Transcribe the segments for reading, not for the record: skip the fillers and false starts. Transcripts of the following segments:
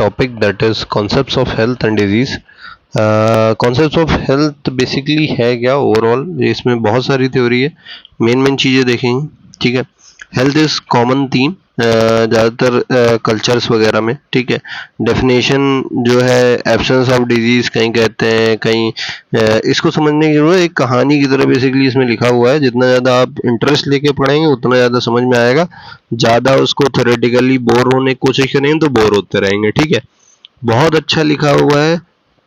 topic, that is concepts of health and disease. Concept of health basically है क्या overall, इसमें बहुत सारी थ्योरी है, मेन मेन चीज़ें देखेंगे। ठीक है, हेल्थ इज कॉमन थीम ज़्यादातर कल्चर्स वगैरह में। ठीक है, डेफिनेशन जो है एब्सेंस ऑफ डिजीज कहीं कहते हैं, कहीं इसको समझने की जरूरत है, एक कहानी की तरह बेसिकली इसमें लिखा हुआ है। जितना ज़्यादा आप इंटरेस्ट लेके पढ़ेंगे उतना ज़्यादा समझ में आएगा, ज़्यादा उसको थ्योरेटिकली बोर होने की कोशिश करेंगे तो बोर होते रहेंगे। ठीक है, बहुत अच्छा लिखा हुआ है,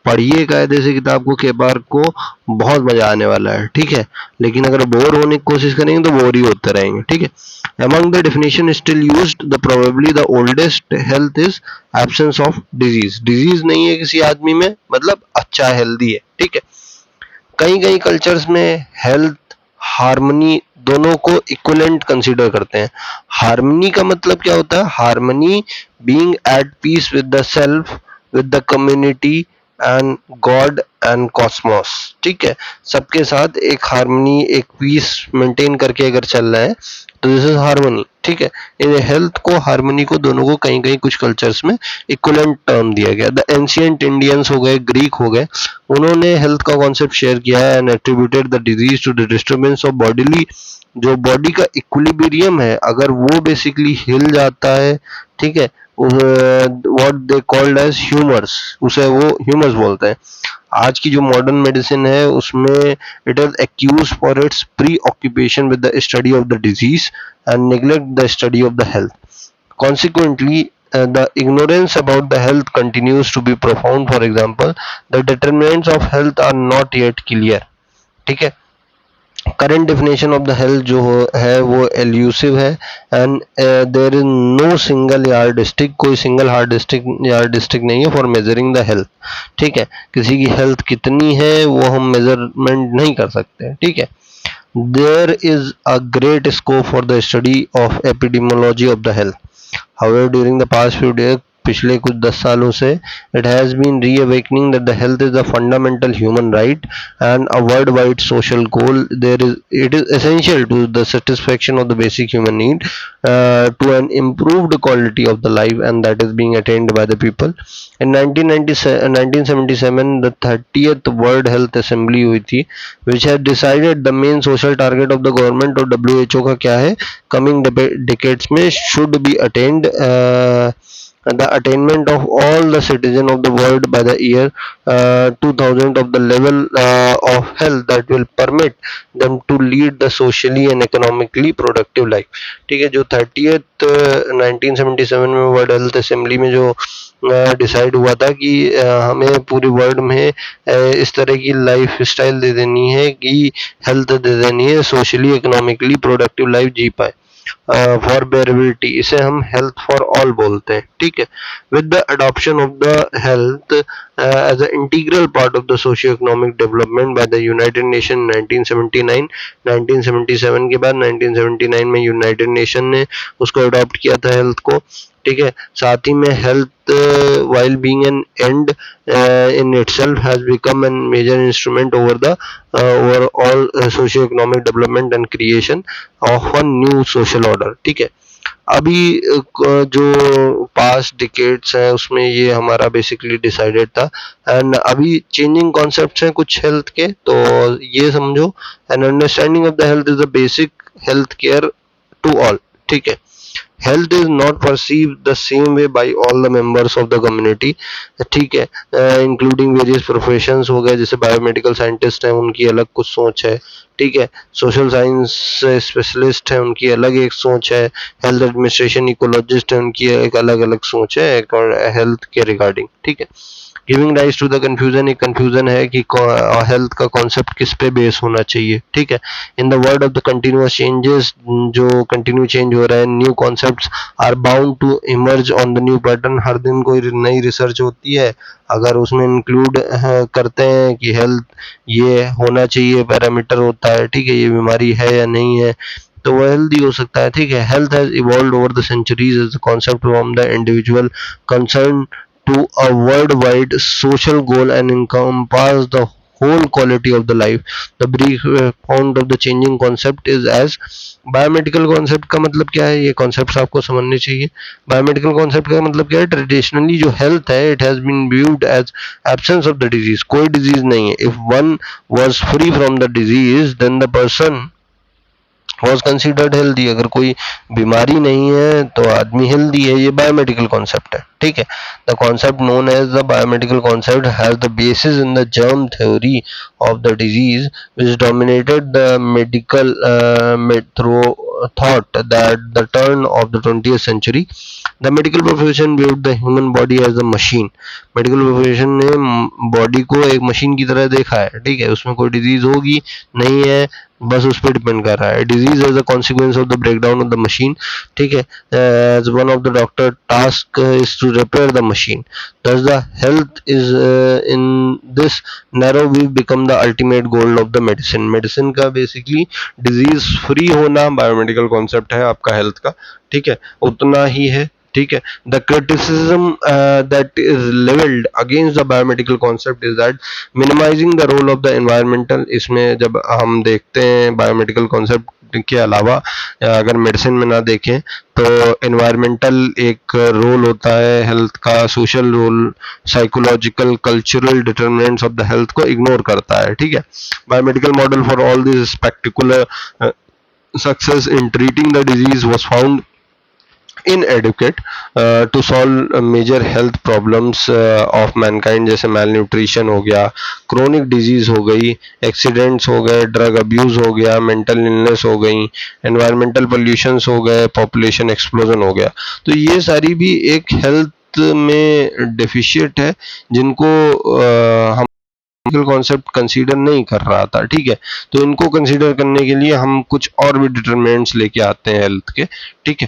पढ़िए कायदे से किताब को, के बार को, बहुत मजा आने वाला है। ठीक है, लेकिन अगर बोर होने की कोशिश करेंगे तो बोर ही होते रहेंगे। ठीक है, among the definition still used, the probably the oldest health is absence of disease. disease नहीं है किसी आदमी में, मतलब अच्छा हेल्दी है। ठीक है, कई कई कल्चर्स में हेल्थ हार्मनी दोनों को इक्विवेलेंट कंसीडर करते हैं। हार्मनी का मतलब क्या होता है? Harmony being at peace with the self, with the community and God and Cosmos. ठीक है, सबके साथ एक हार्मनी, एक पीस मेंटेन करके अगर चल रहा है तो दिस इज हार्मनी। ठीक है, इन हेल्थ को, हार्मनी को, दोनों को कहीं कहीं कुछ कल्चर्स में इक्विवेलेंट टर्म दिया गया। द एंशिएंट इंडियंस हो गए, ग्रीक हो गए, उन्होंने हेल्थ का कॉन्सेप्ट शेयर किया है and attributed the disease to the disturbance of bodily, जो बॉडी का इक्विलिब्रियम है अगर वो बेसिकली हिल जाता है। ठीक है, what they called as humours, उसे वो ह्यूमर्स बोलते हैं। आज की जो मॉडर्न मेडिसिन है उसमें it is accuse for its preoccupation with the study of the disease and neglect the study of the health. Consequently, the ignorance about the health continues to be profound. For example, the determinants of health are not yet clear. ठीक है, current definition of the health जो है वो elusive है and there is no single yardstick, कोई single yardstick नहीं है for measuring the health. ठीक है, किसी की हेल्थ कितनी है वो हम मेजरमेंट नहीं कर सकते। ठीक है, there is a great scope for the study of epidemiology of the health. However, during the past few days, पिछले कुछ 10 सालों से it has been reawakening that the health is a fundamental human right and a worldwide social goal. It is essential to the satisfaction of the basic human need to an improved quality of the life, and that is being attained by the people. In 1977 the 30th World Health Assembly हुई थी, which had decided the main social target of the government और WHO का क्या है coming decades में should be attained, the attainment of all the citizens of the world by the year 2000 of the level of health that will permit them to lead the socially and economically productive life. ठीक है, जो 30th 1977 में world health assembly में जो decide हुआ था कि हमें पूरे वर्ल्ड में इस तरह की लाइफ स्टाइल दे देनी है कि हेल्थ दे देनी है, सोशली इकोनॉमिकली प्रोडक्टिव लाइफ जी पाए। फॉर बेरेबिलिटी, इसे हम हेल्थ फॉर ऑल बोलते हैं। ठीक है, with the adoption of the health as a integral part of the socio economic development by the United Nation 1979, 1977 के बाद 1979 में यूनाइटेड नेशन ने उसको अडॉप्ट किया था हेल्थ को। ठीक है, साथ ही में health while being an end in itself has become a major instrument over the overall socio-economic development and creation of a new social order. ठीक है, अभी जो पास्ट डिकेड्स हैं उसमें ये हमारा बेसिकली डिसाइडेड था एंड अभी चेंजिंग कॉन्सेप्ट्स हैं कुछ हेल्थ के, तो ये समझो an understanding of the health is the basic health care to all. ठीक है, health is not perceived the same way by all the members of the community. ठीक है, इंक्लूडिंग वेरियस प्रोफेशंस हो गए, जैसे बायोमेडिकल साइंटिस्ट हैं उनकी अलग कुछ सोच है। ठीक है, सोशल साइंस स्पेशलिस्ट हैं उनकी अलग एक सोच है, हेल्थ एडमिनिस्ट्रेशन इकोलॉजिस्ट है उनकी एक अलग अलग सोच है हेल्थ के रिगार्डिंग। ठीक है, giving rise to the confusion, एक कंफ्यूजन है कि हेल्थ का कॉन्सेप्ट किस पे बेस होना चाहिए। ठीक है, in the world of the continuous changes, जो कंटिन्यू चेंज हो रहा है, new concepts are bound to emerge on the new pattern. हर दिन कोई नई रिसर्च होती है, अगर उसमें इंक्लूड करते हैं कि हेल्थ ये होना चाहिए, पैरामीटर होता है, ठीक है, ये बीमारी है या नहीं है, तो वो हेल्दी हो सकता है। ठीक है, health has evolved over the centuries as a concept from the individual concern to a worldwide social goal and encompass the whole quality of the life. The brief account of the changing concept is as biomedical concept का मतलब क्या है, ये concept आपको समझने चाहिए। Biomedical concept का मतलब क्या है, ट्रेडिशनली जो हेल्थ है it has been viewed as absence of the disease, कोई डिजीज नहीं है। If one was free from the disease then the person was considered healthy, अगर कोई बीमारी नहीं है तो आदमी हेल्दी है, ये बायोमेडिकल कॉन्सेप्ट है, ठीक है। The concept known as the biomedical concept has the basis in the germ theory of the disease which dominated the medical thought that the turn of the 20th century the medical profession viewed the human body as a machine। Medical profession ने body को एक machine की तरह देखा है, ठीक है। उसमें कोई डिजीज होगी नहीं है, बस उस पर डिपेंड कर रहा है। Disease as a consequence of the breakdown of the machine, ठीक है। As one of the doctor task is to repair the machine. thus the health is in this narrow view become the ultimate goal of the medicine। Medicine का basically disease free होना biomedical concept है आपका health का, ठीक है, उतना ही है, ठीक है। The criticism that is levelled against the biomedical concept is that minimising the role of the environmental. इसमें जब हम देखते हैं बायोमेडिकल कॉन्सेप्ट के अलावा अगर मेडिसिन में ना देखें तो एनवायरमेंटल एक रोल होता है हेल्थ का, social role, psychological, cultural determinants of the health को इग्नोर करता है, ठीक है। Biomedical model for all this spectacular success in treating the disease was found inadequate to solve major health problems of mankind, जैसे malnutrition हो गया, chronic disease हो गई, accidents हो गए, drug abuse हो गया, mental illness हो गई, environmental pollutions हो गए, population explosion हो गया। तो ये सारी भी एक health में deficient है जिनको हम कॉन्सेप्ट कंसीडर नहीं कर रहा था, ठीक है। तो इनको कंसीडर करने के लिए हम कुछ और भी डिटरमिनेंट्स लेके आते हैं हेल्थ के, ठीक है।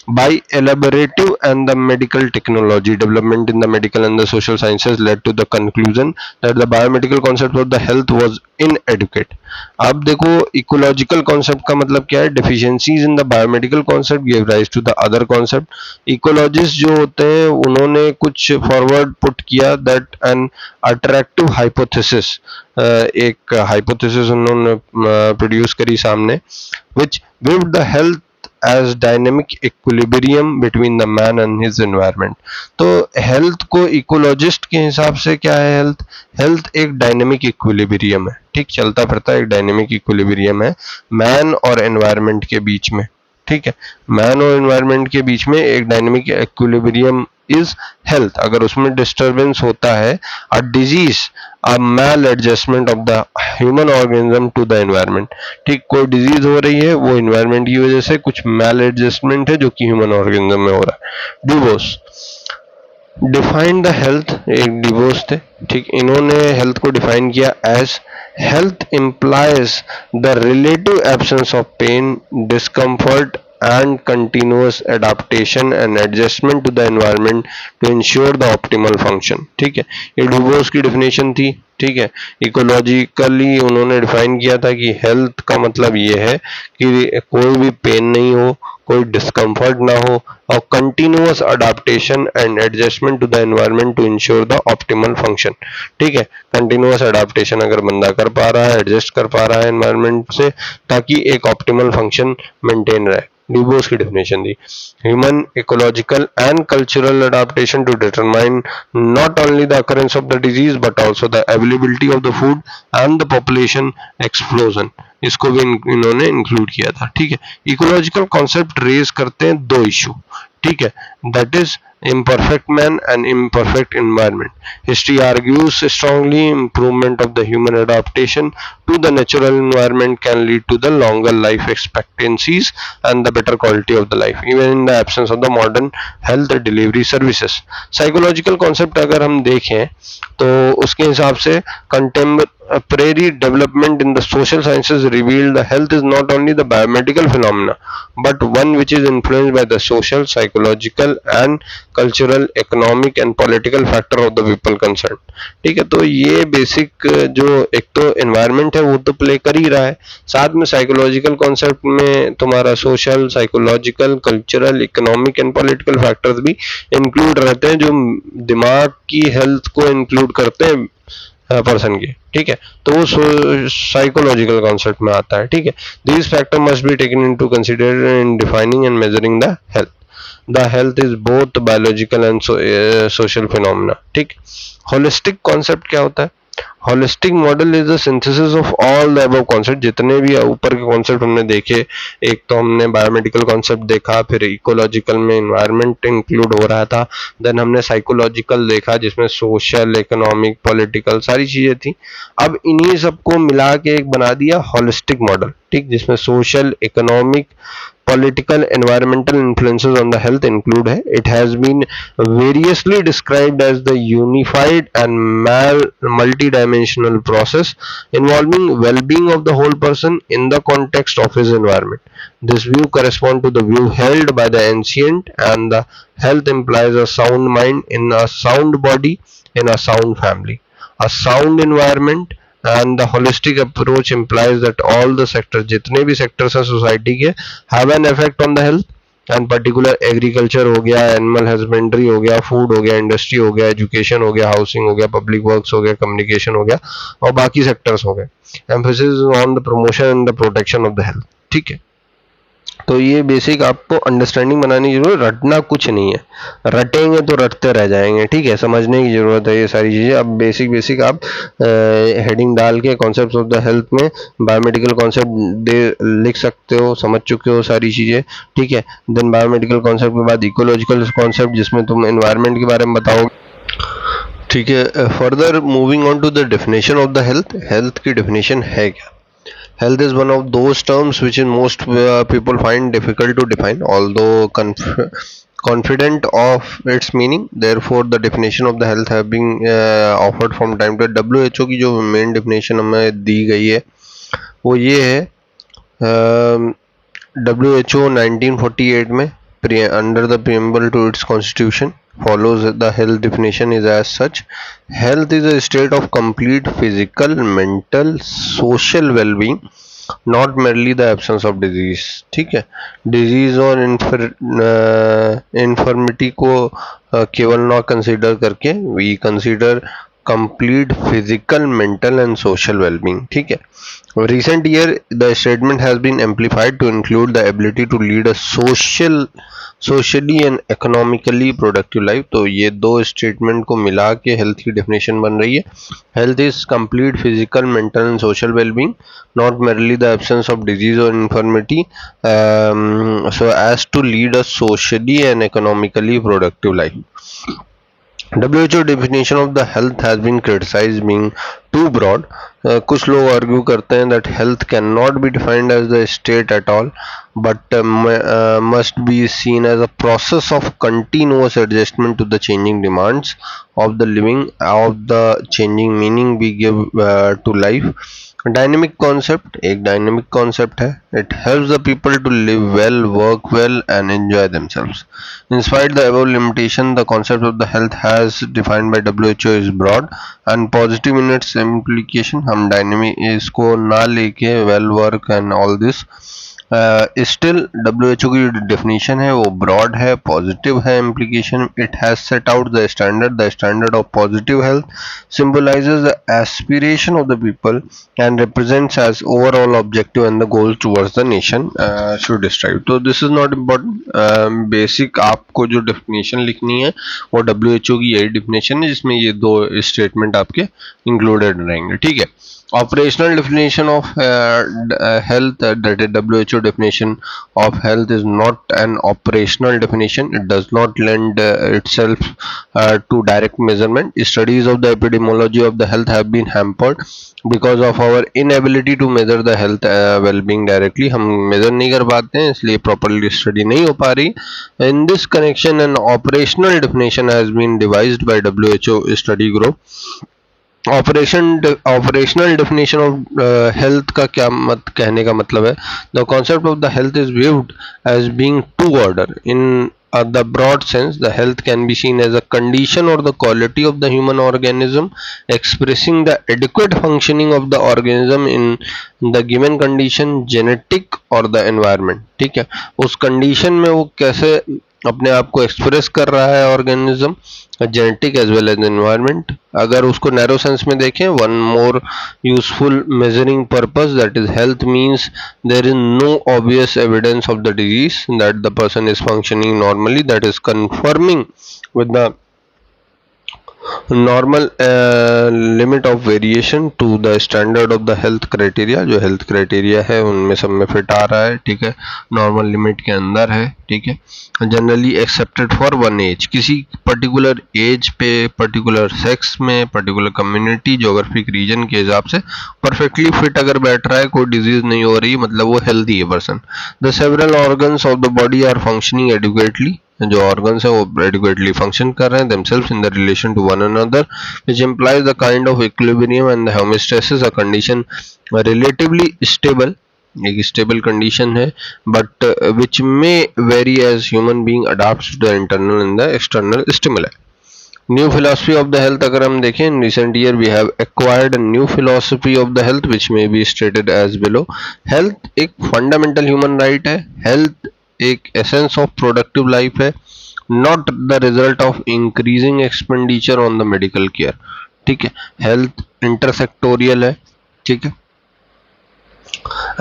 By elaborative and the medical technology development in the medical and the social sciences led to the conclusion that the biomedical concept of the health was inadequate. अब देखो इकोलॉजिकल कॉन्सेप्ट का मतलब क्या है, deficiencies in the biomedical concept give rise to the other concept. Ecologist जो होते हैं उन्होंने कुछ फॉरवर्ड पुट किया दैट एन अट्रैक्टिव हाइपोथेसिस, एक हाइपोथेसिस उन्होंने प्रोड्यूस करी सामने, which viewed the health as dynamic equilibrium between the man and his environment। तो हेल्थ को इकोलॉजिस्ट के हिसाब से क्या है, हेल्थ एक डायनेमिक इक्विलिब्रियम है, ठीक, चलता फिरता एक डायनेमिक इक्विलिब्रियम है मैन और एनवायरनमेंट के बीच में, ठीक है। मैन और एनवायरनमेंट के बीच में एक डायनेमिक इक्विलिब्रियम इज हेल्थ। अगर उसमें डिस्टरबेंस होता है, a disease a maladjustment of the human organism to the environment, ठीक, कोई डिजीज हो रही है वो एनवायरनमेंट की वजह से, कुछ मैल एडजस्टमेंट है जो कि ह्यूमन ऑर्गेनिज्म में हो रहा है। डिवोर्स डिफाइन द हेल्थ, एक डिवोर्स थे, ठीक, इन्होंने हेल्थ को डिफाइन किया as health implies the relative absence of pain, discomfort and continuous adaptation and adjustment to the environment to ensure the optimal function। ठीक है, ये डिवोर्स की डेफिनेशन थी, ठीक है। इकोलॉजिकली उन्होंने डिफाइन किया था कि हेल्थ का मतलब ये है कि कोई भी पेन नहीं हो, कोई डिस्कम्फर्ट ना हो और continuous adaptation and adjustment to the environment to ensure the optimal function. ठीक है, कंटिन्यूअस अडाप्टेशन अगर बंदा कर पा रहा है, एडजस्ट कर पा रहा है एनवायरनमेंट से, ताकि एक ऑप्टिमल फंक्शन मेंटेन रहे। डिवोर्स की डेफिनेशन दी, human ecological and cultural adaptation to determine not only the occurrence of the disease but also the availability of the food and the population explosion, इसको भी इन्होंने include किया था। ठीक है, इकोलॉजिकल कॉन्सेप्ट रेज करते हैं दो इशू, ठीक है, that is imperfect man and imperfect environment. History argues strongly improvement of the human adaptation to the natural environment can lead to the longer life expectancies and the better quality of the life even in the absence of the modern health delivery services। Psychological concept अगर हम देखें तो उसके हिसाब से contemporary development in the social sciences revealed the health is not only the biomedical phenomena but one which is influenced by the social, psychological and cultural, economic and political factor of the people concerned। ठीक है, तो ये basic जो एक तो environment है वो तो प्ले कर ही रहा है, साथ में साइकोलॉजिकल कॉन्सेप्ट में तुम्हारा social, psychological, cultural, economic and political factors भी इंक्लूड रहते हैं जो दिमाग की हेल्थ को इंक्लूड करते हैं पर्सन की, ठीक है, तो वो साइकोलॉजिकल कॉन्सेप्ट में आता है, ठीक है। These factor must be taken into consider in defining and measuring the health. The health is both biological and social phenomena, ठीक। होलिस्टिक कॉन्सेप्ट क्या होता है? Holistic model is the synthesis of all the above concept. जितने भी ऊपर के concept हमने देखे, एक तो हमने बायोमेडिकल कॉन्सेप्ट देखा, फिर इकोलॉजिकल में इन्वायरमेंट इंक्लूड हो रहा था, देन हमने साइकोलॉजिकल देखा जिसमें सोशल, इकोनॉमिक, पॉलिटिकल सारी चीजें थी। अब इन्हीं सबको मिला के एक बना दिया होलिस्टिक मॉडल, ठीक, जिसमें social, economic, political, environmental influences on the health include है. It has been variously described as the unified and multi-dimensional process involving well-being of the whole person in the context of his environment. This view corresponds to the view held by the ancient, and the health implies a sound mind in a sound body in a sound family. A sound environment and the holistic approach implies that all the sectors, जितने भी sectors हैं society के, have an effect on the health, and particular agriculture हो गया, animal husbandry हो गया, food हो गया, इंडस्ट्री हो गया, एजुकेशन हो गया, हाउसिंग हो गया, पब्लिक वर्क्स हो गया, कम्युनिकेशन हो गया, और बाकी सेक्टर्स हो गए। Emphasis on the promotion and the protection of the health, ठीक है। तो ये बेसिक आपको अंडरस्टैंडिंग बनाने की जरूरत, रटना कुछ नहीं है, रटेंगे तो रटते रह जाएंगे, ठीक है। समझने की जरूरत है ये सारी चीज़ें। अब बेसिक आप हेडिंग डाल के कॉन्सेप्ट ऑफ द हेल्थ में बायोमेडिकल कॉन्सेप्ट दे लिख सकते हो, समझ चुके हो सारी चीज़ें, ठीक है। देन बायोमेडिकल कॉन्सेप्ट के बाद इकोलॉजिकल कॉन्सेप्ट जिसमें तुम एनवायरनमेंट के बारे में बताओगे, ठीक है। Further moving on to the definition of the health. Health की डेफिनेशन है क्या? Health is one of those terms which in most people find difficult to define, although confident of its meaning. Therefore, the definition of the health have been offered from time to time. WHO की जो main definition हमें दी गई है वो ये है, WHO 1948 में under the preamble to its constitution follows the health definition is as such: health is a state of complete physical, mental, social well-being, not merely the absence of disease, ठीक है। Disease और infirmity को केवल ना consider करके we consider complete physical, mental and social well-being, ठीक है। Recent year the statement has been amplified to include the ability to lead a socially and economically productive life। तो ये दो स्टेटमेंट को मिला के हेल्थ की डेफिनेशन बन रही है। Health is complete physical, mental and social wellbeing, not merely the absence of disease or infirmity, so as to lead a socially and economically productive life। WHO definition of the health has been criticized being too broad। कुछ लोग argue करते हैं that health cannot be defined as the state at all, but must be seen as a process of continuous adjustment to the changing demands of the living, of the changing meaning we give to life। Dynamic concept एक dynamic concept है। It helps the people to live well, work well and enjoy themselves. In spite the above limitation, the concept of the health has defined by WHO is broad and positive in its implication. हम dynamic इसको ना लेके well, work and all this, still WHO की definition है वो broad है, positive है implication. It has set out the standard of positive health symbolizes the aspiration of the people and represents as overall objective and the goals towards the nation should strive। तो this is not important। Basic आपको जो definition लिखनी है वो WHO की यही definition है जिसमें ये दो स्टेटमेंट आपके इंक्लूडेड रहेंगे, ठीक है। Operational definition of health, that is WHO definition of health is not an operational definition। It does not lend itself to direct measurement। Studies of the epidemiology of the health have been hampered because of our inability to measure the health well-being directly। हम measure नहीं कर पाते हैं इसलिए properly study नहीं हो पा रही। In this connection an operational definition has been devised by WHO study group। Operational definition of health का क्या कहने का मतलब है? The concept of the health is viewed as being to order. In the broad sense, the health can be seen as a condition or the quality of the human organism expressing the adequate functioning of the organism in the given condition, genetic or the environment, ठीक है। उस condition में वो कैसे अपने आप को express कर रहा है organism, genetic as well as environment. अगर उसको नैरो सेंस में देखें, one more useful measuring purpose that is health means there is no obvious evidence of the disease, that the person is functioning normally, that is confirming with the normal limit of variation to the standard of the health criteria. जो health criteria है उनमें सब में fit आ रहा है, ठीक है, normal limit के अंदर है, ठीक है। Generally accepted for one age, किसी पर्टिकुलर एज पे, पर्टिकुलर सेक्स में, पर्टिकुलर कम्युनिटी जोग्राफिक रीजन के हिसाब से परफेक्टली फिट अगर बैठ रहा है, कोई डिजीज नहीं हो रही, मतलब वो हेल्दी है person. The several organs of the body are functioning adequately, जो ऑर्गन्स है वो एडिक्वेटली फंक्शन कर रहे हैं themselves in the relation to one another, which implies the kind of equilibrium and the homeostasis, a condition relatively stable, एक stable condition है, but which may vary as human being adopts to the internal and the external stimuli. New philosophy of the health अगर हम देखें, in recent year we have acquired new philosophy of the health which may be stated as below. Health एक fundamental human right है, health एक essence of productive life है, not the result of increasing expenditure on the medical care, ठीक है। Health intersectoral है, ठीक है,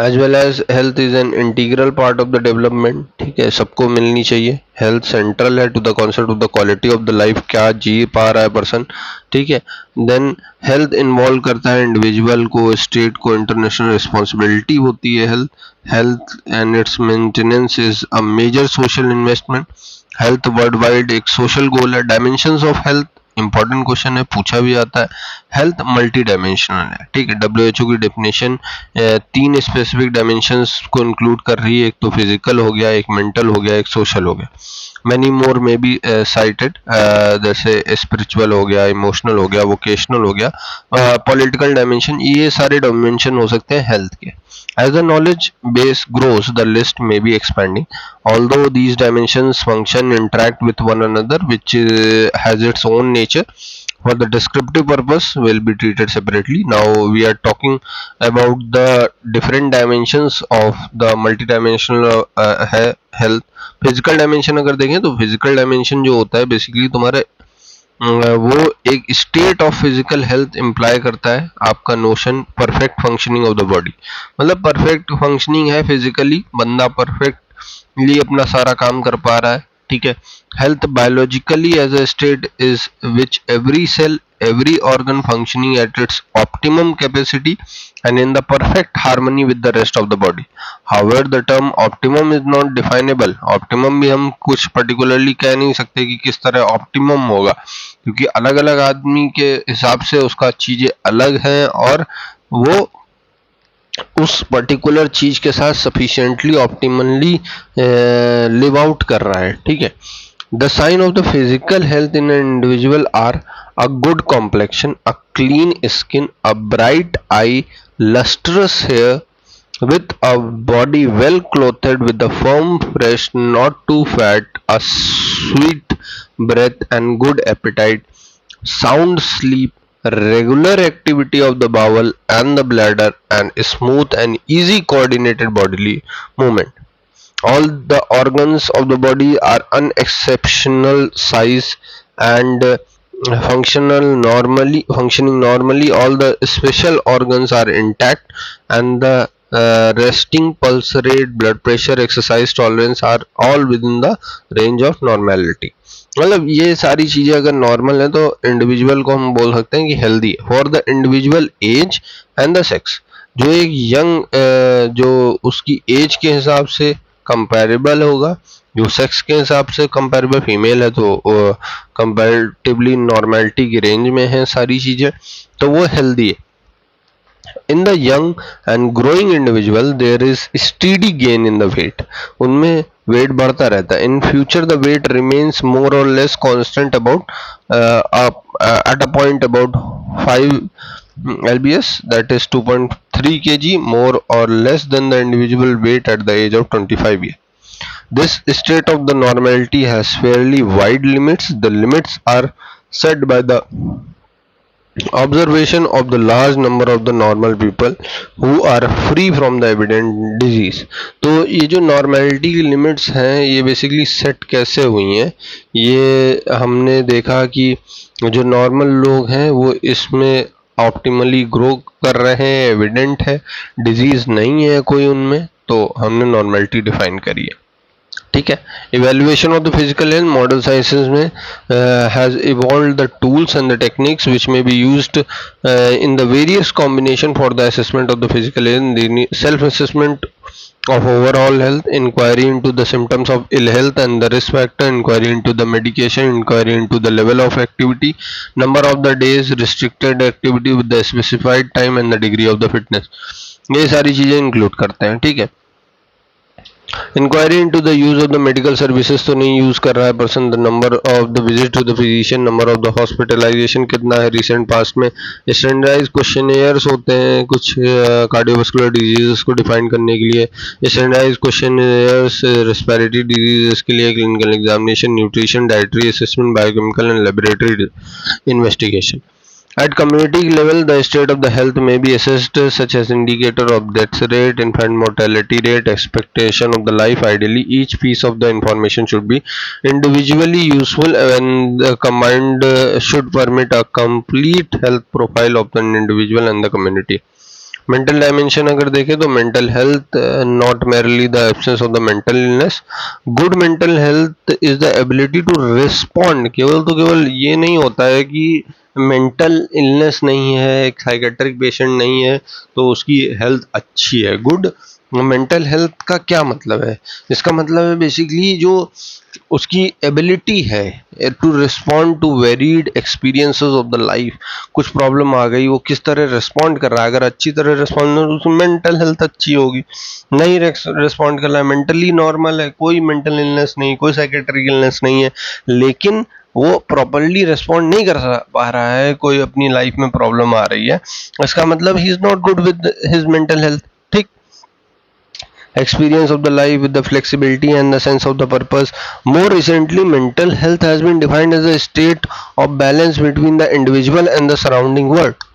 as well as health is an integral part of the development, ठीक है, सबको मिलनी चाहिए। हेल्थ सेंट्रल है to the concept of the quality of the life, क्या जी पा रहा है पर्सन, ठीक है। देन हेल्थ इन्वॉल्व करता है इंडिविजुअल को, स्टेट को, इंटरनेशनल रिस्पॉन्सिबिलिटी होती है health. Health and its maintenance is a major social investment. Health worldwide एक सोशल गोल है। Dimensions of health important question है, पूछा भी आता है। हेल्थ मल्टी डायमेंशनल है, ठीक है। WHO की डेफिनेशन 3 स्पेसिफिक डायमेंशंस को इंक्लूड कर रही है, एक तो फिजिकल हो गया, एक मेंटल हो गया, एक सोशल हो गया। मैनी मोर में बी साइटेड, जैसे स्पिरिचुअल हो गया, इमोशनल हो गया, वोकेशनल हो गया, पॉलिटिकल डायमेंशन, ये सारे डायमेंशन हो सकते हैं हेल्थ के। As the knowledge base grows, the list may be expanding. Although these dimensions function interact with one another, which has its own nature, for the descriptive purpose will be treated separately. Now we are talking about the different dimensions of the multidimensional health. Physical dimension अगर देखें तो physical dimension जो होता है basically तुम्हारे वो एक state of physical health imply करता है। आपका notion perfect functioning of the body, मतलब परफेक्ट फंक्शनिंग है फिजिकली, बंदा परफेक्टली अपना सारा काम कर पा रहा है, ठीक है। Health biologically as a state is which every cell, every organ functioning at its optimum capacity and in the perfect harmony with the rest of the body. However, the term optimum is not definable. Optimum भी हम कुछ particularly कह नहीं सकते कि किस तरह optimum होगा, क्योंकि अलग अलग आदमी के हिसाब से उसका चीजें अलग हैं और वो उस पर्टिकुलर चीज के साथ सफिशिएंटली ऑप्टिमली लिव आउट कर रहा है, ठीक है। The sign of the physical health in an individual are a good complexion, a clean skin, a bright eye, lustrous hair, with a body well clothed with a firm, fresh, not too fat, a sweet breath and good appetite, sound sleep, regular activity of the bowel and the bladder, and smooth and easy coordinated bodily movement. All the organs of the body are unexceptional size and functioning normally. All the special organs are intact, and the resting pulse rate, blood pressure, exercise tolerance are all within the range of normality. मतलब ये सारी चीजें अगर normal है तो individual को हम बोल सकते हैं कि हेल्दी है। For the individual age and the sex, जो एक यंग जो उसकी एज के हिसाब से कंपैरेबल होगा, जो सेक्स के हिसाब से कंपैरेबल फीमेल है तो कंपैरेटिवली नॉर्मेलिटी की रेंज में है सारी चीजें, तो वो हेल्दी है। In the young and growing individual, there is steady gain in the weight. उनमें वेट बढ़ता रहता है। In future, the weight remains more or less constant at a point about 5 lbs, that is 2.3 kg, more or less than the individual weight at the age of 25 years. This state of the normality has fairly wide limits. The limits are set by the observation of the large number of the normal people who are free from the evident disease। तो ये जो normality की limits हैं ये basically set कैसे हुई हैं, ये हमने देखा कि जो नॉर्मल लोग हैं वो इसमें ऑप्टिमली ग्रो कर रहे हैं, एविडेंट है, डिजीज नहीं है कोई उनमें, तो हमने नॉर्मेलिटी डिफाइन करी है। ठीक है, evaluation of the physical health modern sciences में has evolved the tools and the techniques which may be used in the various combination for the assessment of the physical health, self assessment of overall health, inquiry into the symptoms of ill health and the risk factor, inquiry into the medication, inquiry into the level of activity, number of the days restricted activity with the specified time and the degree of the fitness, ये सारी चीजें include करते हैं। ठीक है, inquiry into the use of the medical services तो नहीं use कर रहा है person, the number of the visit to the physician, number of the hospitalization कितना है रिसेंट पास्ट में, स्टैंडर्डाइज क्वेश्चनेयर्स होते हैं कुछ कार्डियोवास्कुलर डिजीजेस को डिफाइन करने के लिए, स्टैंडर्डाइज क्वेश्चनेयर्स रेस्पिरेटरी डिजीजेस के लिए, clinical examination, nutrition, dietary assessment, biochemical and laboratory investigation. At community level, the state of the health may be assessed such as indicator of death rate, infant mortality rate, expectation of the life. Ideally, each piece of the information should be individually useful when combined should permit a complete health profile of an individual and the community. Mental dimension अगर देखें तो mental health not merely the absence of the mental illness, good mental health is the ability to respond, केवल तो केवल ये नहीं होता है कि मेंटल इलनेस नहीं है, एक साइकेट्रिक पेशेंट नहीं है तो उसकी हेल्थ अच्छी है। गुड मेंटल हेल्थ का क्या मतलब है, इसका मतलब है बेसिकली जो उसकी एबिलिटी है to respond to varied experiences of the life, कुछ प्रॉब्लम आ गई वो किस तरह रिस्पॉन्ड कर रहा है, अगर अच्छी तरह रिस्पॉन्ड तो उसकी मेंटल हेल्थ अच्छी होगी, नहीं रिस्पॉन्ड कर रहा है मेंटली नॉर्मल है, कोई मेंटल इलनेस नहीं, कोई साइकेट्रिक इलनेस नहीं है, लेकिन वो प्रॉपरली रिस्पॉन्ड नहीं कर पा रहा है, कोई अपनी लाइफ में प्रॉब्लम आ रही है, इसका मतलब ही is not good with his mental health. ठीक, experience of the life with the flexibility and the sense of the purpose. More recently, mental health has been defined as a state of balance between the individual and the surrounding world,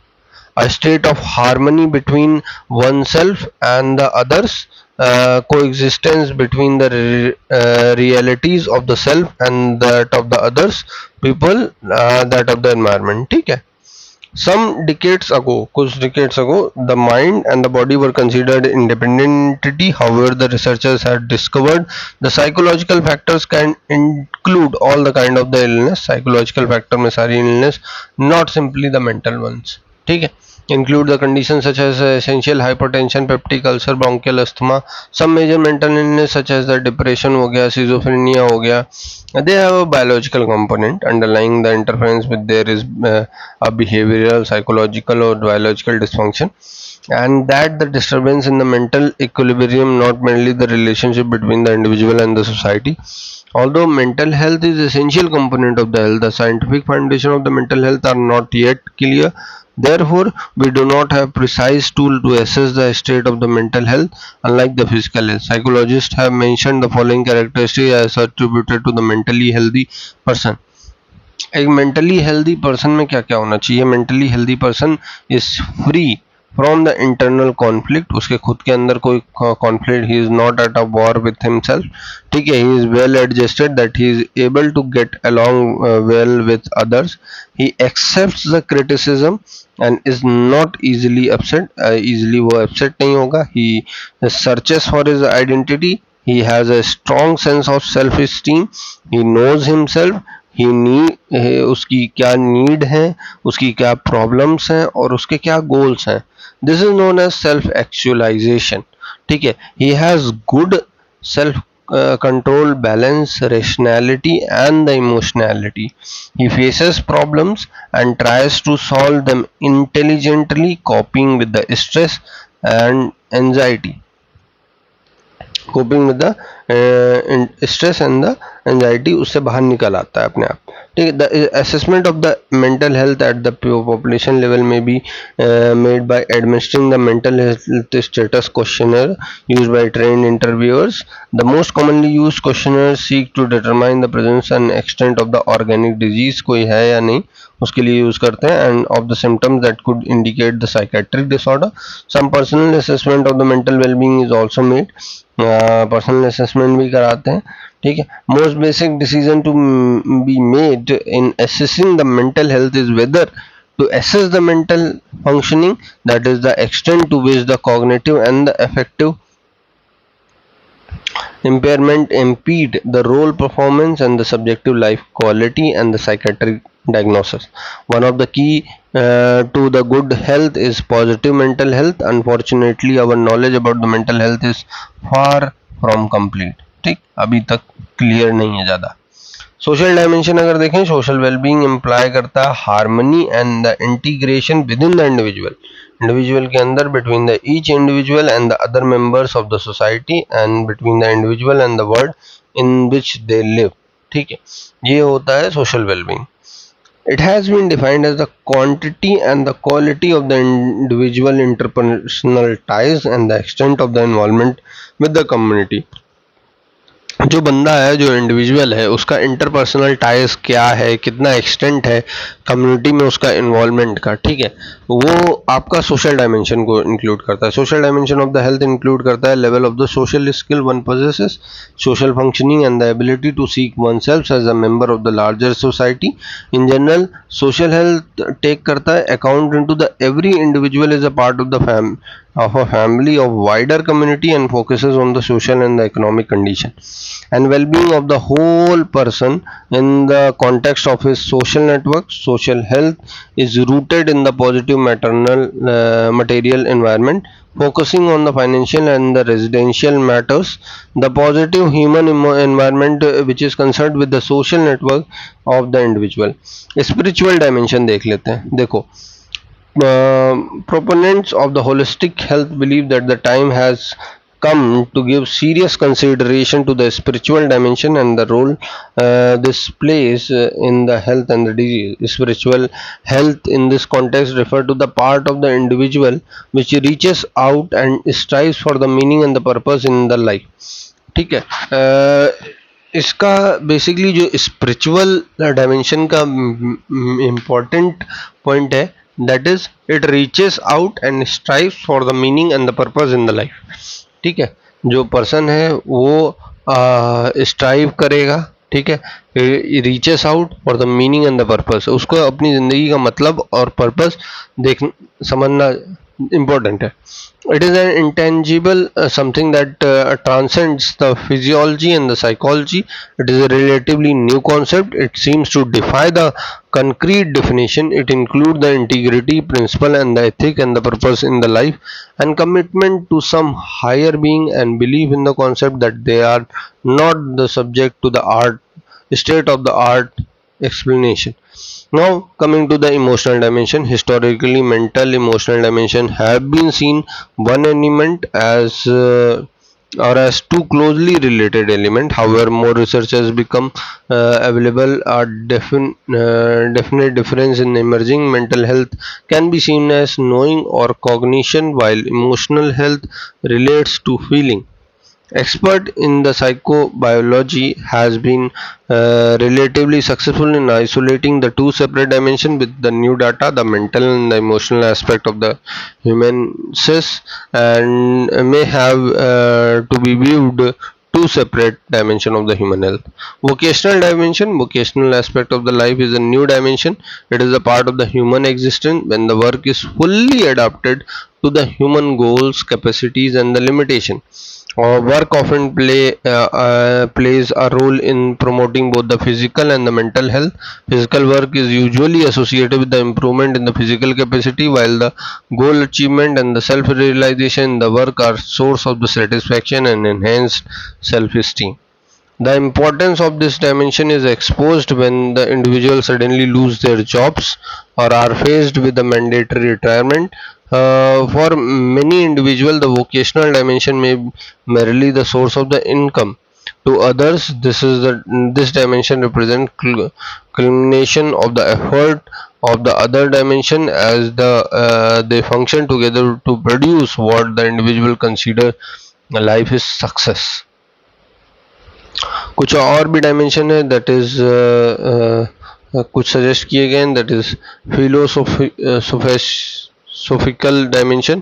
a state of harmony between oneself and the others, coexistence between the realities of the self and that of the others, people, that of the environment। ठीक है, some decades ago, kuch decades ago, the mind and the body were considered independent entity. However, the researchers had discovered the psychological factors can include all the kind of the illness. Psychological factor में सारी illness, not simply the mental ones. ठीक है, include the conditions such as essential hypertension, peptic ulcer, bronchial asthma, some major mental illness such as the depression हो गया, schizophrenia हो गया, they have a biological component underlying the interference with there is a behavioral, psychological or biological dysfunction, and that the disturbance in the mental equilibrium, not merely the relationship between the individual and the society. Although mental health is essential component of the health, the scientific foundation of the mental health are not yet clear. Therefore, we do not have precise tool to assess the state of the mental health. Unlike the physical health, psychologists have mentioned the following characteristics as attributed to the mentally healthy person. एक mentally healthy person में क्या क्या होना चाहिए, mentally healthy person is free from the internal conflict, उसके खुद के अंदर कोई कॉन्फ्लिक्ट, ही is not at a war with himself. ठीक है, he is well adjusted, that he is able to get along well with others, he accepts the criticism and is not easily upset, easily वो upset नहीं होगा, he searches for his identity, he has a strong sense of self esteem, he knows himself, he need, उसकी क्या need है, उसकी क्या problems हैं और उसके क्या गोल्स हैं, this is known as self actualisation. ठीक है, he has good self control, balance, rationality and the emotionality. He faces problems and tries to solve them intelligently, coping with the stress and anxiety, coping with the stress and the anxiety उससे बाहर निकल आता है अपने आप, ठीक है। The assessment of the mental health at the population level may be made by administering the mental health status questionnaire used by trained interviewers. The most commonly used questionnaires seek to determine the presence and extent of the organic disease, कोई है या नहीं उसके लिए use करते हैं, and of the symptoms that could indicate the psychiatric disorder. Some personal assessment of the mental well-being is also made. Personal assessment भी कराते हैं, ठीक है। Most basic decision to be made in assessing the mental health is whether to assess the mental functioning, that is the extent to which the cognitive and the affective impairment impede the role performance and the subjective life quality and the psychiatric diagnosis. One of the key to the good health is positive mental health. Unfortunately our knowledge about the mental health is far from complete, ठीक, अभी तक clear नहीं है ज़्यादा। Social dimension अगर देखें, social wellbeing imply करता है harmony and the integration with in the individual के अंदर, between the each individual and the other members of the society and between the individual and the world in which they live, ठीक है। ये होता है social wellbeing. It has been defined as the quantity and the quality of the individual interpersonal ties and the extent of the involvement with the community. जो बंदा है, जो individual है, उसका इंटरपर्सनल टाइज क्या है, कितना एक्सटेंट है कम्युनिटी में उसका इन्वॉल्वमेंट का, ठीक है, वो आपका सोशल डायमेंशन को इंक्लूड करता है। Social dimension of the health include करता है level of the social skill one possesses, social functioning and the ability to seek oneself as a member of the larger society. In general social health take करता है account into the every individual is a part of the of a family of wider community and focuses on the social and the economic condition and well-being of the whole person in the context of his social network. Social health is rooted in the positive material environment, focusing on the financial and the residential matters. The positive human environment which is concerned with the social network of the individual. Spiritual dimension देख लेते हैं। देखो, proponents of the holistic health believe that the time has come to give serious consideration to the spiritual dimension and the role this plays in the health and the disease. Spiritual health in this context refer to the part of the individual which reaches out and strives for the meaning and the purpose in the life, ठीक है। इसका basically जो spiritual dimension का important point है, that is it reaches out and strives for the meaning and the purpose in the life, ठीक है। जो person है वो स्ट्राइव करेगा, ठीक है, reaches out for the meaning and the purpose, उसको अपनी ज़िंदगी का मतलब और पर्पस देख समझना important है। It is an intangible something that transcends the physiology and the psychology. It is a relatively new concept. It seems to defy the concrete definition. It includes the integrity principle and the ethic and the purpose in the life and commitment to some higher being and belief in the concept that they are not the subject to the art state of the art explanation. Now coming to the emotional dimension, historically mental emotional dimension have been seen one element as or as two closely related element. However, more research has become available. A definite difference in emerging mental health can be seen as knowing or cognition, while emotional health relates to feeling. Expert in the psychobiology has been relatively successful in isolating the two separate dimensions with the new data, the mental and the emotional aspect of the human cis, and may have to be viewed two separate dimension of the human health. Vocational dimension, vocational aspect of the life is a new dimension. It is a part of the human existence when the work is fully adapted to the human goals, capacities and the limitation. Work often plays a role in promoting both the physical and the mental health. Physical work is usually associated with the improvement in the physical capacity, while the goal achievement and the self-realization in the work are source of the satisfaction and enhanced self-esteem. The importance of this dimension is exposed when the individual suddenly lose their jobs or are faced with a mandatory retirement. For many individuals, the vocational dimension may merely the source of the income. To others, this dimension represents culmination of the effort of the other dimension as they function together to produce what the individual consider life is success. कुछ और भी dimension है that is कुछ suggest किए गए हैं that is philosophical dimension,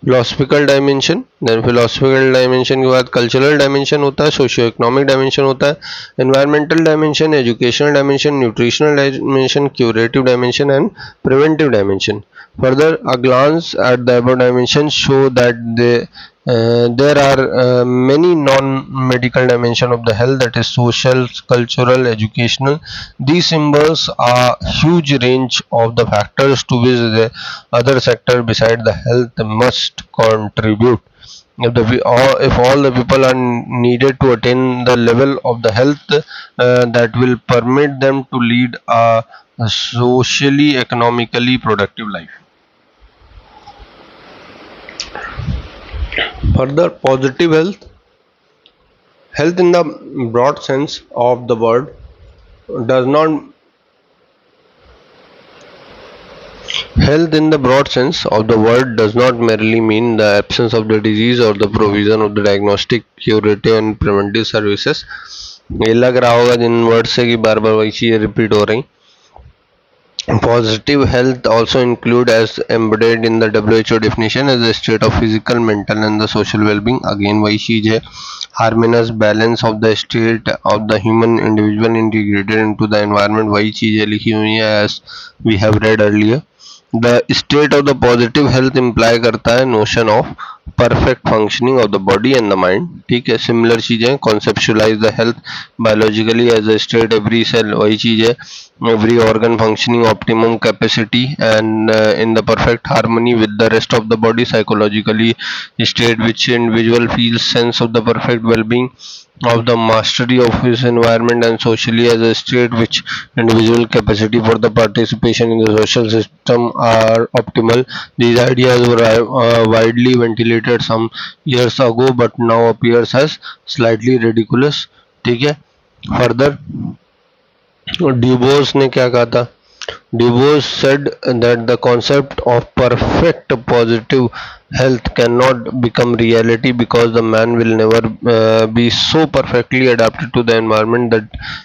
philosophical dimension, then philosophical dimension के बाद कल्चरल डायमेंशन होता है, सोशियो इकोनॉमिक डायमेंशन होता है, environmental dimension, educational dimension, nutritional dimension, curative dimension and preventive dimension. Further, a glance at the above dimensions show that there are many non-medical dimensions of the health, that is social, cultural, educational. These symbols are huge range of the factors to which the other sector beside the health must contribute. If all the people are needed to attain the level of the health that will permit them to lead a socially economically productive life. Further, positive health in the broad sense of the word does not health in the broad sense of the word does not merely mean the absence of the disease or the provision of the diagnostic, curative and preventive services. ये लग रहा होगा जिन word से कि बार बार वही चीज़ें repeat हो रही. Positive health also include as embedded in the WHO definition as a state of physical, mental and the social well-being. Again वही चीज है, harmonious balance of the state of the human individual integrated into the environment. वही चीजें लिखी हुई है as we have read earlier. The state of the positive health imply करता है notion of perfect functioning of the body and the mind. ठीक है, similar चीजें conceptualize the health biologically as a state, every cell वही चीज है, every organ functioning optimum capacity and in the perfect harmony with the rest of the body. Psychologically, state which individual feels sense of the perfect well-being of the mastery of his environment, and socially as a state which individual capacity for the participation in the social system are optimal. These ideas were widely ventilated some years ago but now appears as slightly ridiculous. ठीक है. Further, ड्यूबोस ने क्या कहा था? Dubos said that the concept of perfect positive health cannot become reality because the man will never be so perfectly adapted to the environment that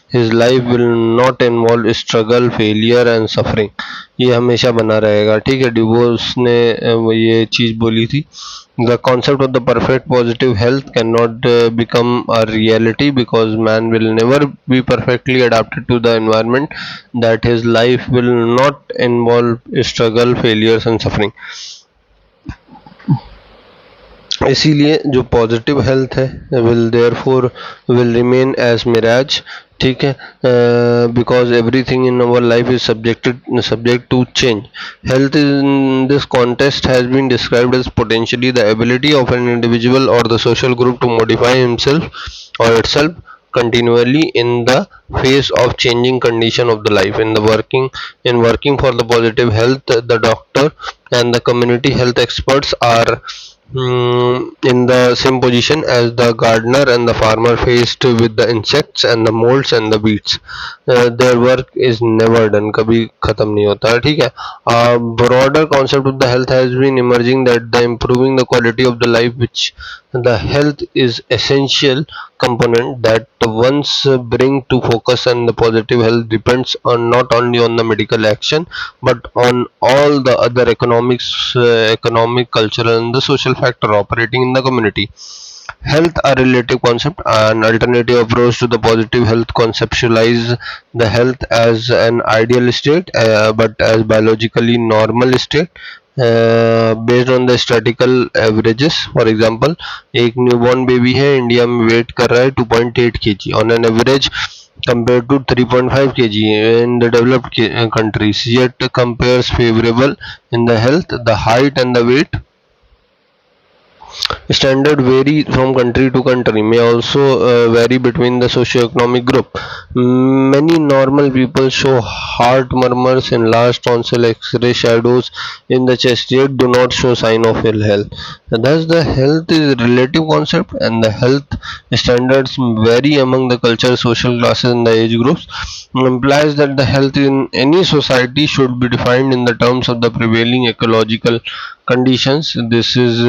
his life will not involve struggle, failure and suffering. ये हमेशा बना रहेगा. ठीक है, divorce ने ये चीज़ बोली थी. The concept of the perfect positive health cannot become a reality because man will never be perfectly adapted to the environment that his life will not involve struggle, failures and suffering. इसीलिए जो positive health है will therefore will remain as mirage. ठीक है, because everything in our life is subject to change. Health in this contest has been described as potentially the ability of an individual or the social group to modify himself or itself continually in the face of changing condition of the life. In working for the positive health, the doctor and the community health experts are in the same position as the gardener and the farmer faced with the insects and the molds and the weeds. Their work is never done, कभी खत्म नहीं होता है. ठीक है. A broader concept of the health has been emerging that the improving the quality of the life which the health is essential component that once bring to focus, and the positive health depends on not only on the medical action but on all the other economic, cultural and the social factor operating in the community. Health a relative concept. An alternative approach to the positive health conceptualize the health as an ideal state but as biologically normal state based on the statistical averages. For example, एक newborn baby है, India में wait कर रहा है 2.8 kg on an average compared to 3.5 kg in the developed countries, yet compares favorable in the health, the height and the weight Standard vary from country to country, may also vary between the socio-economic group. Many normal people show heart murmurs, enlarged tonsil, X-ray shadows in the chest, yet do not show sign of ill health. Thus, the health is a relative concept, and the health standards vary among the culture, social classes, and the age groups. Implies that the health in any society should be defined in the terms of the prevailing ecological conditions. This is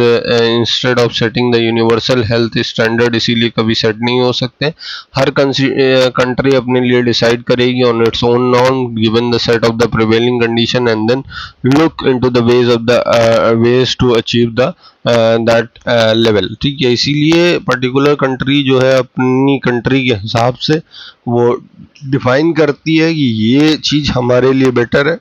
instead of setting the universal health standard, इसीलिए कभी set नहीं हो सकते. हर country अपने लिए decide करेगी on its own norm given the set of the prevailing condition and then look into the ways to achieve the that level. ठीक है, इसीलिए पर्टिकुलर कंट्री जो है अपनी कंट्री के हिसाब से वो डिफाइन करती है कि ये चीज हमारे लिए बेटर है.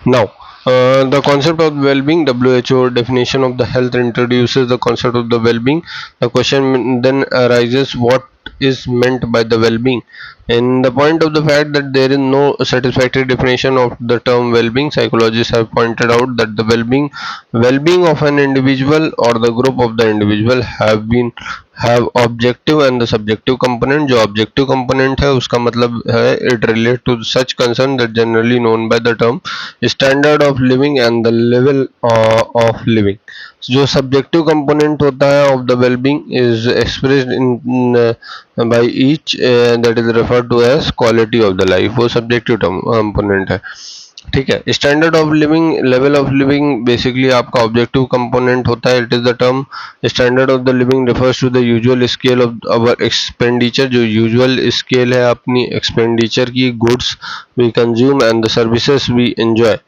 Now, the concept of well-being, WHO definition of the health introduces the concept of the well-being. The question then arises, what is meant by the well-being? In the point of the fact that there is no satisfactory definition of the term well-being, psychologists have pointed out that the well-being of an individual or the group of the individual have objective and the subjective component. जो objective component है उसका मतलब है it relate to such concern that generally known by the term standard of living and the level of living. जो subjective component होता है of the well-being is expressed in by each that is referred to as quality of the life. वो subjective term component है. ठीक है. Standard of living, level of living basically आपका objective component होता है. It is the term standard of the living refers to the usual scale of our expenditure. जो usual scale है अपनी एक्सपेंडिचर की, goods we consume and the services we enjoy,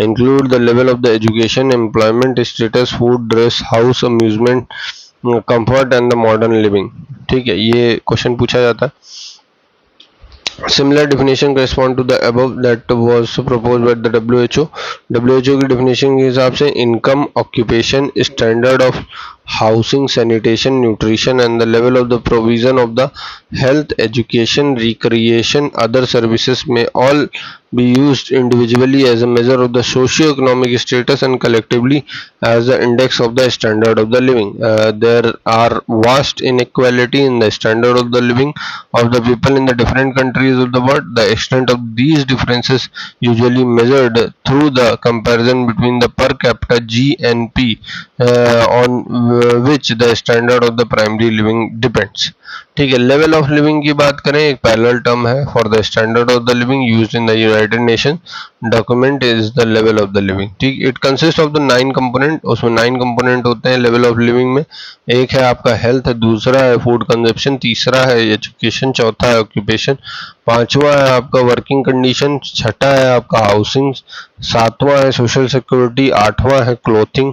include the level of the education, employment status, food, dress, house, amusement, comfort and the modern living. ठीक है, ये question पूछा जाता है. Similar definition correspond to the above that was proposed by the WHO. WHO की definition के हिसाब से income, occupation, standard of housing, sanitation, nutrition and the level of the provision of the health, education, recreation, other services may all be used individually as a measure of the socio-economic status and collectively as the index of the standard of the living. There are vast inequality in the standard of the living of the people in the different countries of the world. The extent of these differences usually measured through the comparison between the per capita GNP on which the standard of the primary living depends. ठीक है. Level of living की बात करें, एक parallel term है for the standard of the living used in the United Nation document is the level of the living. ठीक, it consist of the 9 component. उसमें 9 component होते हैं लेवल ऑफ लिविंग में. एक है आपका हेल्थ, दूसरा है फूड कंजप्शन, तीसरा है एजुकेशन, चौथा है ऑक्यूपेशन, पांचवा है आपका वर्किंग कंडीशन, छठा है आपका हाउसिंग, सातवां है सोशल सिक्योरिटी, आठवां है क्लोथिंग,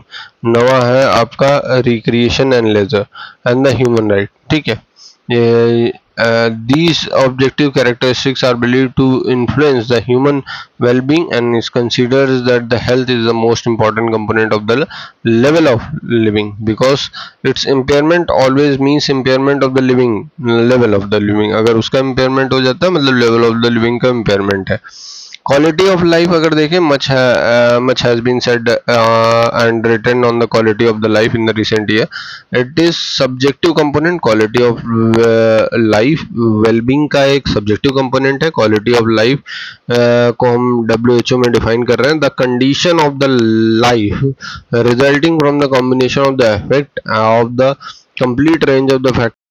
नवा है आपका recreation and leisure and the human right. ठीक है. These objective characteristics are believed to influence the human well-being and is considers that the health is the most important component of the level of living because its impairment always means impairment of the living level of the living. अगर उसका impairment हो जाता है मतलब level of the living का impairment है. Quality of life अगर देखें, much has been said and written on the quality of the life in the recent year. It is subjective component. Quality of life wellbeing का एक subjective component है. Quality of life को हम WHO में define कर रहे हैं. The condition of the life resulting from the combination of the effect of the complete range of the factors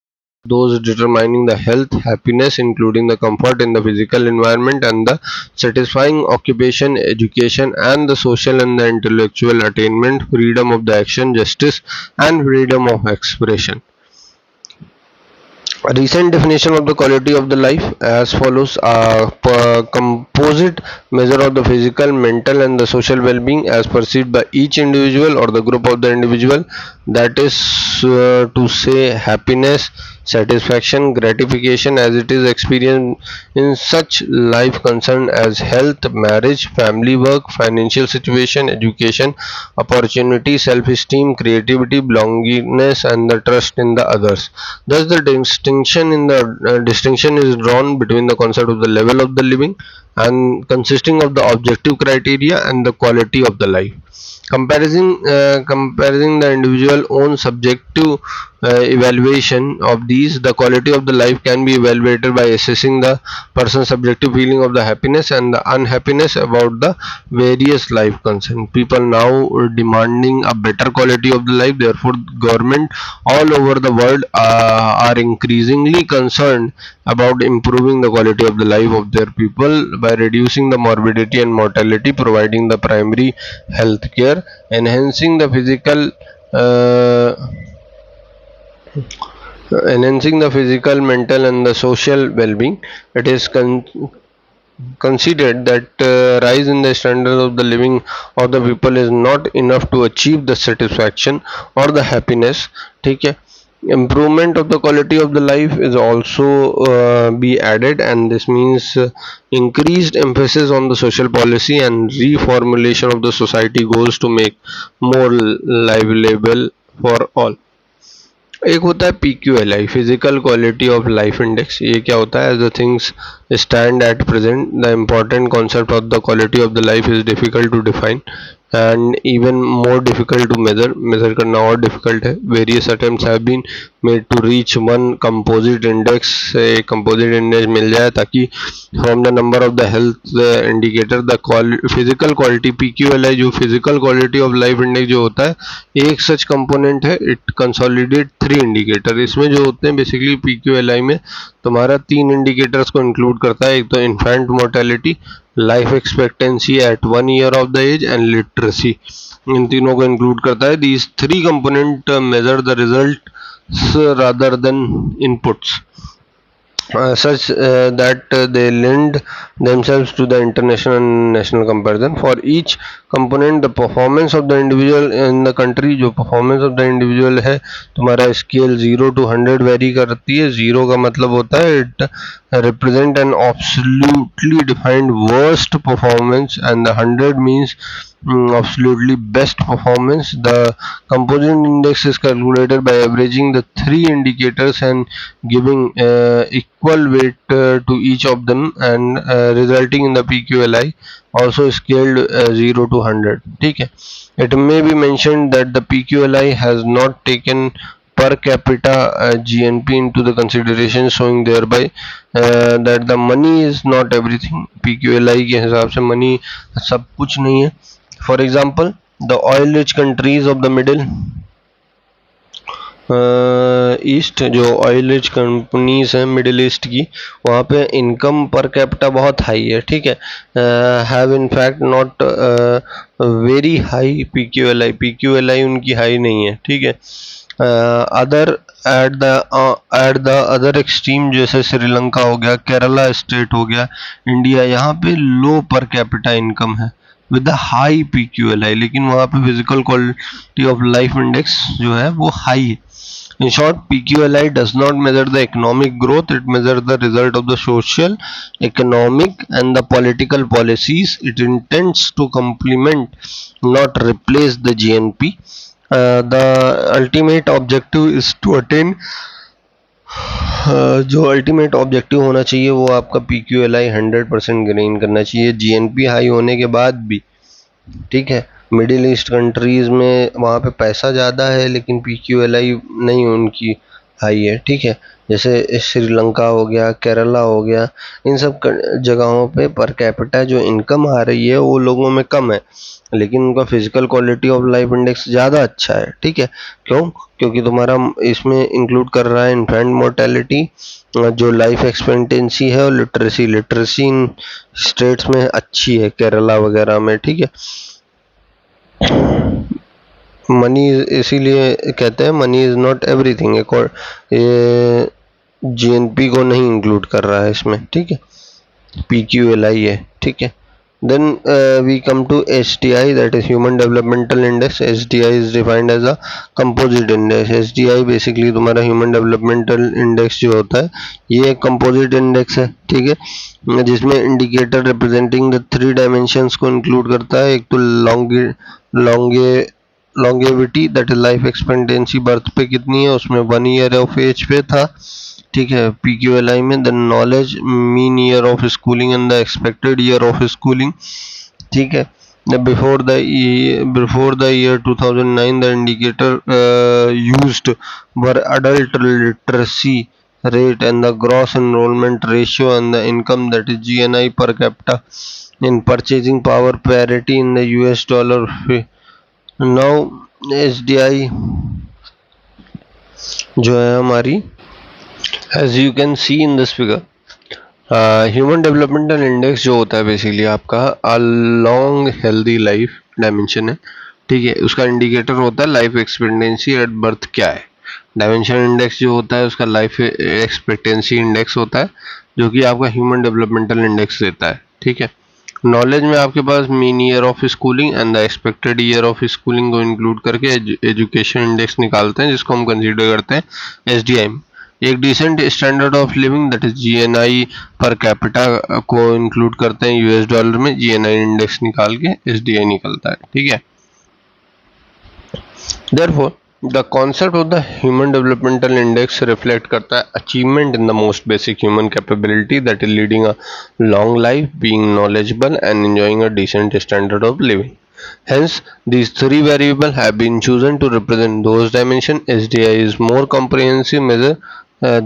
those determining the health, happiness, including the comfort in the physical environment and the satisfying occupation, education, and the social and the intellectual attainment, freedom of the action, justice, and freedom of expression. A recent definition of the quality of the life as follows: a composite measure of the physical, mental, and the social well-being as perceived by each individual or the group of the individual. That is to say, happiness, satisfaction, gratification as it is experienced in such life concern as health, marriage, family, work, financial situation, education, opportunity, self-esteem, creativity, belongingness, and the trust in the others. Thus, the distinction is drawn between the concept of the level of the living and consisting of the objective criteria and the quality of the life. Comparing the individual own subjective evaluation of these, the quality of the life can be evaluated by assessing the person's subjective feeling of the happiness and the unhappiness about the various life concerns. People now are demanding a better quality of the life. Therefore, government all over the world are increasingly concerned about improving the quality of the life of their people by reducing the morbidity and mortality, providing the primary health care, uh, enhancing the physical, mental, and the social well-being. It is considered that rise in the standard of the living of the people is not enough to achieve the satisfaction or the happiness. ठीक है, improvement of the quality of the life is also be added, and this means increased emphasis on the social policy and reformulation of the society goals to make more livable for all. एक होता है PQLI, physical quality of life index. ये क्या होता है? As the things stand at present, the important concept of the quality of the life is difficult to define and even more difficult to measure करना और difficult है. Various attempts have been made to reach one composite index. एक composite index मिल जाए ताकि from the number of the health indicator the physical quality PQLI, जो physical quality of life index जो होता है, एक सच कंपोनेंट है. It consolidate 3 indicator. इसमें जो होते हैं बेसिकली PQLI में तुम्हारा 3 इंडिकेटर्स को इंक्लूड करता है. एक तो infant mortality, life expectancy at 1 year of the age and literacy. इन तीनों को इंक्लूड करता है. These 3 component measure the result rather than inputs, such that they lend themselves to the international and national comparison. For each component, the performance of the individual in the country, जो performance of the individual है तुम्हारा scale 0 to 100 very करती है. 0 का मतलब होता है it represent an absolutely defined worst performance and the 100 means absolutely best performance. The composite index is calculated by averaging the 3 indicators and giving equal weight to each of them, and resulting in the PQLI, also scaled 0 to 100. ठीक है. It may be mentioned that the PQLI has not taken per capita GNP into the consideration, showing thereby that the money is not everything. PQLI के हिसाब से money सब कुछ नहीं है. For example, the oil rich countries of the middle east, जो oil rich companies हैं middle east की, वहाँ पे इनकम पर कैपिटा बहुत हाई है. ठीक है. Have in fact not very high PQLI उनकी हाई नहीं है. ठीक है. Other at the other extreme, जैसे श्रीलंका हो गया, केरला स्टेट हो गया, इंडिया, यहाँ पे लो पर कैपिटा इनकम है विद द हाई PQLI, लेकिन वहाँ पे physical quality of life index जो है वो हाई है. In short, PQLI does not measure the economic growth, it measures the result of the social, economic and the political policies. It intends to complement, not replace the GNP. The ultimate objective is to attain, जो ultimate objective होना चाहिए वो आपका PQLI 100% gain करना चाहिए GNP high होने के बाद भी. ठीक है. मिडिल ईस्ट कंट्रीज़ में वहाँ पे पैसा ज़्यादा है लेकिन PQLI नहीं उनकी हाई है. ठीक है. जैसे श्रीलंका हो गया, केरला हो गया, इन सब जगहों पे पर कैपिटा जो इनकम आ रही है वो लोगों में कम है, लेकिन उनका physical quality of life index ज़्यादा अच्छा है. ठीक है. क्यों? क्योंकि तुम्हारा इसमें इंक्लूड कर रहा है इन्फेंट मोर्टेलिटी, जो लाइफ एक्सपेक्टेंसी है, और लिटरेसी इन स्टेट्स में अच्छी है, केरला वगैरह में. ठीक है. मनी, इसीलिए कहते हैं मनी इज़ नॉट एवरीथिंग. एक और ये GNP को नहीं इंक्लूड कर रहा है इसमें. ठीक है. PQLI है. ठीक है. Then we come to HDI, that is Human Developmental Index. HDI is defined as a composite index. HDI basically तुम्हारा Human Developmental Index जो होता है ये एक composite index है. ठीक है. जिसमें इंडिकेटर रिप्रेजेंटिंग द 3 डायमेंशंस को इंक्लूड करता है. एक तो longevity, that is life expectancy, birth पे कितनी है, उसमें 1 ईयर ऑफ एज पे था. ठीक है. PQLI में the knowledge, mean year of schooling and the expected year of schooling. ठीक है. Before the year 2009, the indicator used were adult literacy rate and the gross enrollment ratio and the income, that is GNI per capita, in purchasing power parity in the US dollar. Now SDI जो है हमारी, as you can see in this figure, human developmental index जो होता है basically आपका a long healthy life dimension है, ठीक है। उसका इंडिकेटर होता है लाइफ एक्सपेक्टेंसी एट बर्थ क्या है। डायमेंशन इंडेक्स जो होता है उसका लाइफ एक्सपेक्टेंसी इंडेक्स होता है, जो कि आपका ह्यूमन डेवलपमेंटल इंडेक्स देता है, ठीक है। नॉलेज में आपके पास mean year of schooling and the expected year of schooling को इंक्लूड करके एजुकेशन इंडेक्स निकालते हैं, जिसको हम कंसीडर करते हैं एसडीआई में। एक decent standard of living, that is GNI per capita को इंक्लूड करते हैं यूएस डॉलर में, जीएनआई इंडेक्स निकाल के एसडीआई निकलता है, ठीक है। Therefore, the concept of the Human Developmental Index reflect करता है achievement in the most basic human capability, that is leading a long life, being knowledgeable and enjoying a decent standard of living. Hence, these three variables have been chosen to represent those dimensions. SDI is more comprehensive measure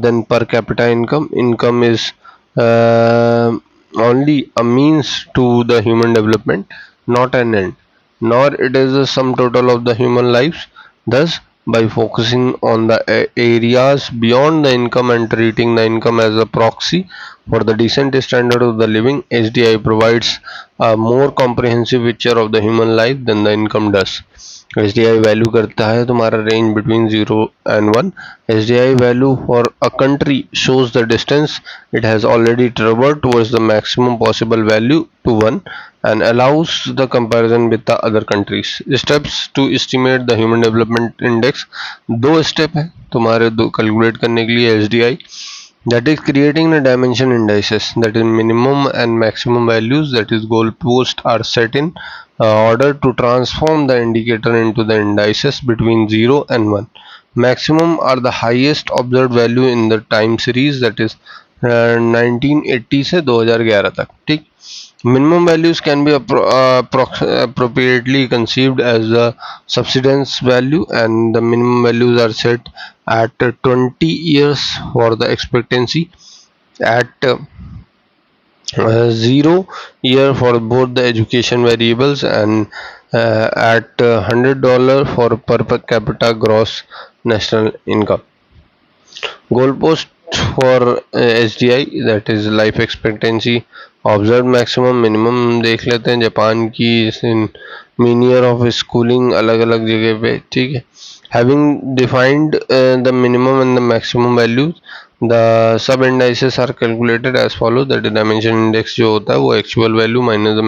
than per capita income. Income is only a means to the human development, not an end, nor it is the sum total of the human lives. Thus, by focusing on the areas beyond the income and treating the income as a proxy for the decent standard of the living, SDI provides a more comprehensive picture of the human life than the income does. SDI value करता है तुम्हारा range between 0 and 1. SDI value for a country shows the distance it has already traversed towards the maximum possible value to 1 and allows the comparison with the other countries. Steps to estimate the human development index, दो step है तुम्हारे दो calculate करने के लिए SDI, that is creating the dimension indices, that is minimum and maximum values, that is goalposts are set in order to transform the indicator into the indices between 0 and 1. Maximum are the highest observed value in the time series, that is 1980 से 2011 तक, ठीक। Minimum values can be appropriately conceived as the subsidence value, and the minimum values are set at 20 years for the expectancy, at 0 year for both the education variables, and at $100 for per capita gross national income. Goalpost for SDI, that is life expectancy, observe maximum minimum देख लेते हैं Japan की, mean year of schooling अलग अलग जगह पे, ठीक है। Having defined the minimum and the maximum values, the sub indices are calculated as follow, that dimension index जो होता है वो actual value minus the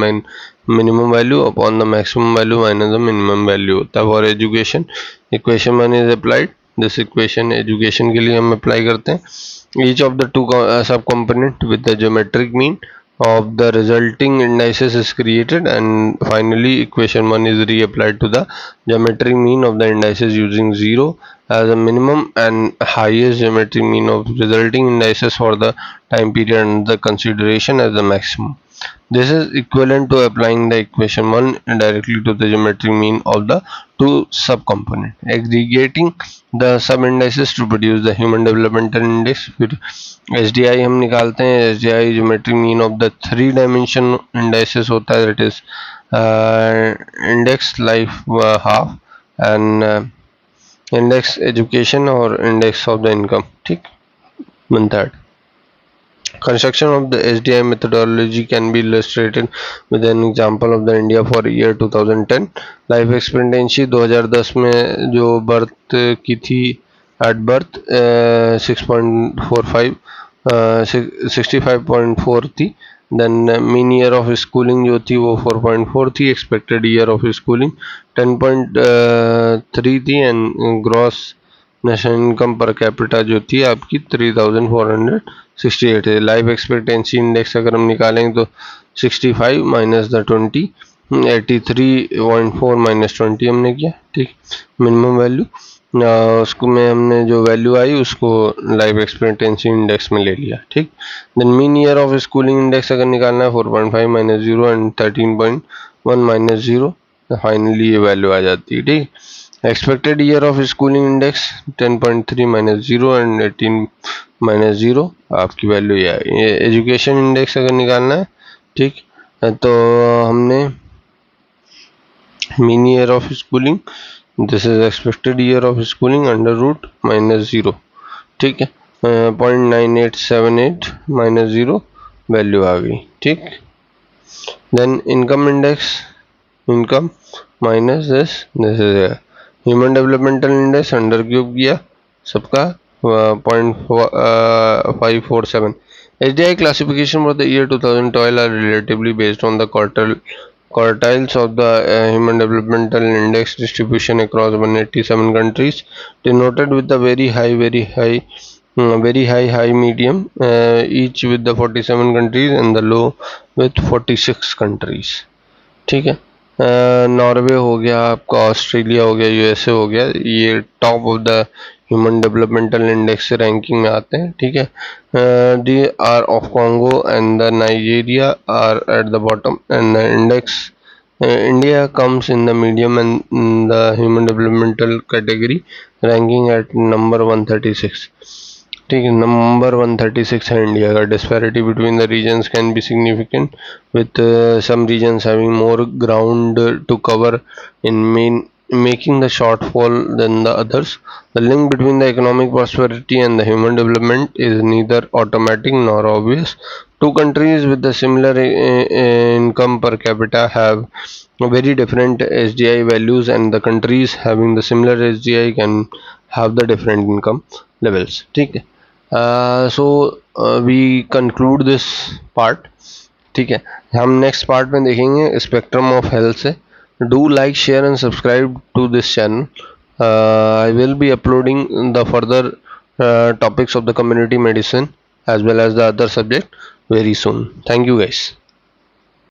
minimum value upon the maximum value minus the minimum value होता है। For education, equation 1 is applied, this equation education के लिए हम apply करते हैं। Each of the two sub component with the geometric mean of the resulting indices is created, and finally equation 1 is reapplied to the geometric mean of the indices using 0 as a minimum and highest geometric mean of resulting indices for the time period and the consideration as the maximum. This is equivalent to applying the equation 1 directly to the geometric mean of the two subcomponents, aggregating the sub indices to produce the human developmental index. फिर SDI हम निकालते हैं, SDI geometric mean of the 3 dimension indices होता है, that is index life half and index education और index of the income, ठीक बनता है। Construction of the SDI methodology can be illustrated with an example of the India for year 2010. Life expectancy 2010 में जो birth की थी at birth 6.45 65.4 थी। Then mean year of schooling जो थी वो 4.4 थी। एक्सपेक्टेड ईयर ऑफ स्कूलिंग 10.3 थी and gross national income per capita जो थी आपकी 3468 है। लाइफ एक्सपेक्टेंसी इंडेक्स अगर हम निकालेंगे तो 65 माइनस द 20 83.4 माइनस 20 हमने किया, ठीक। मिनिमम वैल्यू उसको में हमने जो वैल्यू आई उसको लाइफ एक्सपेक्टेंसी इंडेक्स में ले लिया, ठीक। Then mean year of schooling index अगर निकालना है 4.5 माइनस 0 एंड 13. 1 माइनस 0, फाइनली ये वैल्यू आ जाती है। ठीक, expected year of schooling index 10.3 minus 0 and 18 minus 0, आपकी वैल्यू ये है। ये एजुकेशन इंडेक्स अगर निकालना है, ठीक, तो हमने mean year of schooling, this is expected year of schooling under root minus 0, ठीक है, 0.9878 माइनस 0 वैल्यू आ गई। ठीक, then income index, income minus this is human developmental index under cube किया सबका 0.547। HDI classification for the year 2012 are relatively based on the quartiles of the Human Developmental Index distribution across 187 countries, denoted with the very high, medium, each with the 47 countries and the low with 46 countries। ठीक है, Norway हो गया आपका, Australia हो गया, USA हो गया, ये top of the human developmental index ranking में आते हैं। ठीक है, D R of Congo and the Nigeria are at the bottom and the index India comes in the medium and the human developmental category ranking at number 136। ठीक है, number 136 है India का। Disparity between the regions can be significant with some regions having more ground to cover in making the shortfall than the others. The link between the economic prosperity and the human development is neither automatic nor obvious. Two countries with the similar income per capita have very different SDI values, and the countries having the similar SDI can have the different income levels। ठीक है, so we conclude this part. ठीक है, हम next part में देखेंगे spectrum of health से। Do like, share and subscribe to this channel. I will be uploading the further topics of the community medicine as well as the other subject very soon. Thank you guys.